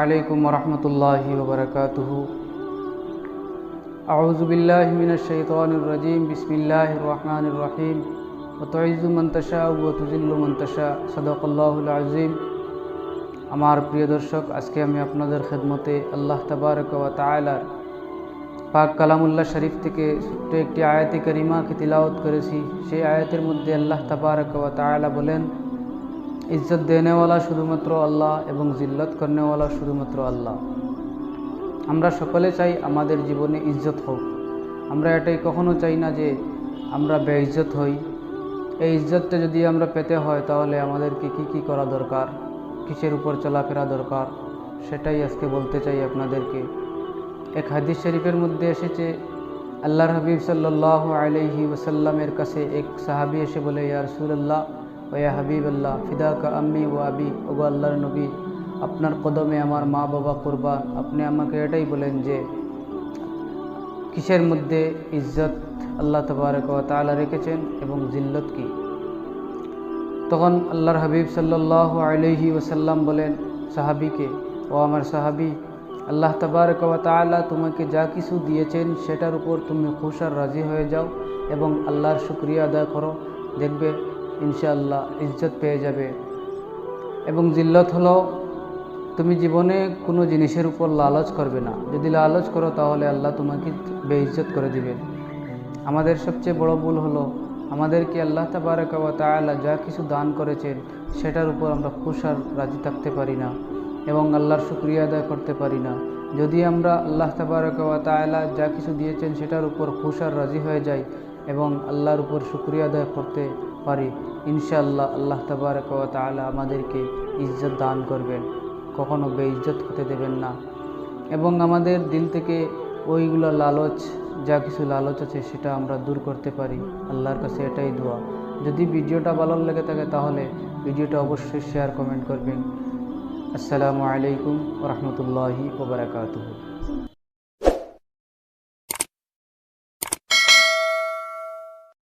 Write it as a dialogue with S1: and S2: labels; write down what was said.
S1: عليكم ورحمة الله وبركاته أعوذ بالله من الشيطان الرجيم بسم الله الرحمن الرحيم وتعز من تشاء وتذل من تشاء صدق الله العظيم আমার প্রিয় দর্শক, আজকে আমি আপনাদের খেদমতে আল্লাহ তাবারক ওয়া তাআলার পাক কালামুল্লাহ শরীফ থেকে ছোট্ট একটি আয়াতে কারিমাকে তিলাওয়াত করেছি। সেই আয়াতের মধ্যে আল্লাহ তাবারক ওয়া তাআলা বলেন, ইজ্জত দেনেওয়ালা শুধুমাত্র আল্লাহ এবং জিল্লত করনেওয়ালা শুধুমাত্র আল্লাহ। আমরা সকলে চাই আমাদের জীবনে ইজ্জত হোক। আমরা এটাই কখনো চাই না যে আমরা বেইজ্জত হই। এই ইজ্জতটা যদি আমরা পেতে হয় তাহলে আমাদেরকে কি করা দরকার, কিসের উপর চলাফেরা দরকার, সেটাই আজকে বলতে চাই আপনাদেরকে। এক হাদিস শরীফের মধ্যে এসেছে, আল্লাহর হাবিব সাল্লাল্লাহু আলাইহি ওয়াসাল্লামের কাছে এক সাহাবী এসে বলে, ইয়া রাসূলুল্লাহ ওয়া ইয়া হাবিবাল্লাহ ফিদাকা আম্মি ওয়া আবি, ওগো আল্লাহর নবী, আপনার কদমে আমার মা বাবা কুরবান। আপনি আমাকে এটাই বলেন যে কিসের মধ্যে ইজ্জত আল্লাহ তাবারক ওয়া তাআলা রেখেছেন এবং জিল্লত কি। তখন আল্লাহর হাবিব সাল্লাল্লাহু আলাইহি ওয়াসাল্লাম বলেন সাহাবীকে, ও আমার সাহাবী, আল্লাহ তাবারক ওয়া তাআলা তোমাকে যা কিছু দিয়েছেন সেটার উপর তুমি খুশ আর রাজি হয়ে যাও এবং আল্লাহর শুকরিয়া আদায় করো, দেখবে ইনশাআল্লাহ ইজ্জত পেয়ে যাবে। এবং জিল্লত হলো তুমি জীবনে কোনো জিনিসের উপর লালচ করবে না। যদি লালচ করো তাহলে আল্লাহ তোমাকে বেইজ্জত করে দিবেন। আমাদের সবচেয়ে বড় ভুল হলো আমাদেরকে আল্লাহ তাবারক ওয়া তাআলা যা কিছু দান করেছেন সেটার উপর আমরা খুশ আর রাজি থাকতে পারি না এবং আল্লাহর শুকরিয়া আদায় করতে পারি না। যদি আমরা আল্লাহ তাবারক ওয়া তাআলা যা কিছু দিয়েছেন সেটার উপর খুশ আর রাজি হয়ে যাই এবং আল্লাহর উপর শুকরিয়া আদায় করতে পারি, ইনশাআল্লাহ আল্লাহ তাবারক ওয়া তাআলা আমাদেরকে ইজ্জত দান করবেন, কখনো বেইজ্জত হতে দেবেন না। এবং আমাদের দিল থেকে ওইগুলো লালচ, যা কিছু লালচ আছে সেটা আমরা দূর করতে পারি। আল্লাহর কাছে এটাই দোয়া। যদি ভিডিওটা ভালো লেগে থাকে তাহলে ভিডিওটা অবশ্যই শেয়ার কমেন্ট করবেন। আসসালামু আলাইকুম ওয়া রাহমাতুল্লাহি ওয়া বারাকাতুহু।